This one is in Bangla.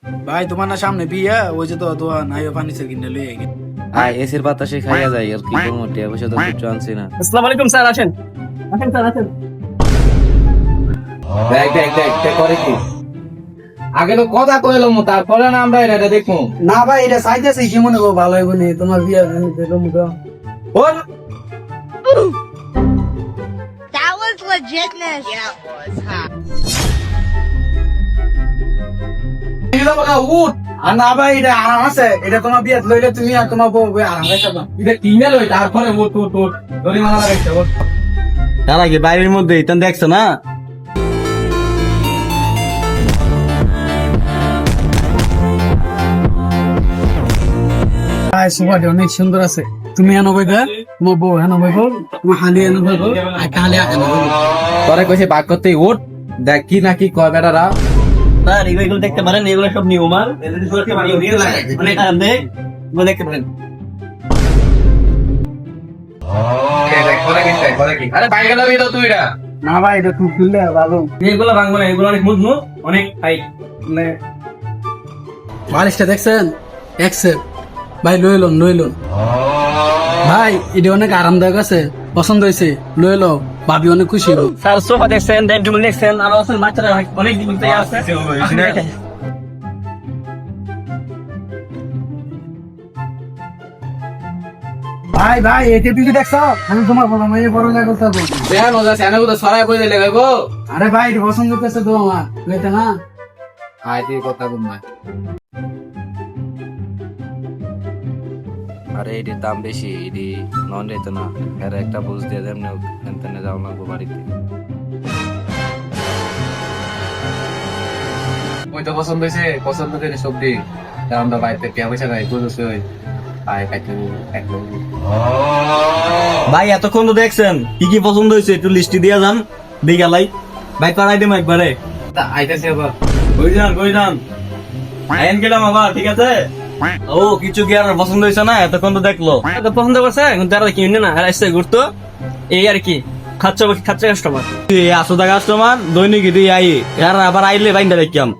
ভাই তোমার না সামনে বিয়া ওই যে তো দোয়া নাই ফার্নিচার কিনে লইয়া গে আয় এসির বাতাসে খাইয়া যায় আর কি করবো টিয়া পয়সা তো কিছু আনছি না। আসসালামু আলাইকুম স্যার, আসেন আসেন স্যার আসেন। দেখ দেখ দেখ দেখ করে কি আগে তো কথা কইলাম তারপরে না আমরা এটা দেখবো না ভাই এটা চাইতেছি কি মনে করো ভালো হইব নি তোমার বিয়া ওর That was legitness. Yeah, it was, huh? উঠ আর না ভাই এটা আরাম আছে এটা তোমার বিয়া লইলে তুমি আর তোমার বউ আরাম রাখতে এটা কিনে লই তারপরে উঠ উঠ উঠ দড়ি মালা লাগাইছে ওঠ তার আগে বাইরের মধ্যে ইতান দেখছো না ভাই সুপারটা অনেক সুন্দর আছে তুমি এনো বইবা তোমার বউ এনো বইব তোমার হালি এনো বইব আর কালে এনো বইব তোরে কইছে বাক করতে উঠ দেখ কি না কি কয় বেটারা স্যার এগুলো দেখতে পারেন, এগুলো সব নিয়ম আর মানে দেখ এগুলো দেখতে পারেন। আরে বাইরে গেল তো তুই এটা না ভাই এটা খুব খুললে ভালো এগুলো ভাঙবো না, এগুলো অনেক মজবুত, অনেক হাইট। মানে বালিশটা দেখছেন একসেপ ভাই লইলন ভাই এটা অনেক আরামদায়ক আছে পছন্দ হয়েছে লইলো ভাবি অনেক খুশি হলো স্যার সোফা দেখছেন, ডাইনিং টেবিল দেখছেন, আর আছে বাচ্চারা অনেক দিন থেকে আছে। ভাই এতে তুই দেখছো আমি তোমার বলো আমি বড় লাগো থাকবো দেন ওজা সেনা তো সরাই বই দিলে গাইবো আরে ভাই এটা পছন্দ করতেছে তো আমার লইতে না আয় তুই কথা বল না আরে এটির দাম বেশি এটি নন রেতো না এর একটা বুঝ দিয়ে দেন এখানে যাও না গো বাড়িতে ওই তো পছন্দ হয়েছে পছন্দ করে সবজি আমরা বাড়িতে টিয়া পয়সা নাই বুঝেছি ওই আয় কাটু একদম ভাই এতক্ষণ তো দেখছেন কি কি পছন্দ হয়েছে, একটু লিস্টি দিয়ে যান দিয়ে গেলাই ভাই করাই দেবো একবারে। আইতেছে আবার কই যান আইন গেলাম আবার, ঠিক আছে। ও কিছু কি আর পছন্দ হয়েছে না, এতক্ষণ তো দেখলো পছন্দ করছে, এখন তারা কিনে না আর আসছে ঘুরতো এই আর কি। খাচ্ছা কাস্টমার, আসো কাস্টমার দৈনিক আই আর আবার আইলে বাইন্দা দেখলাম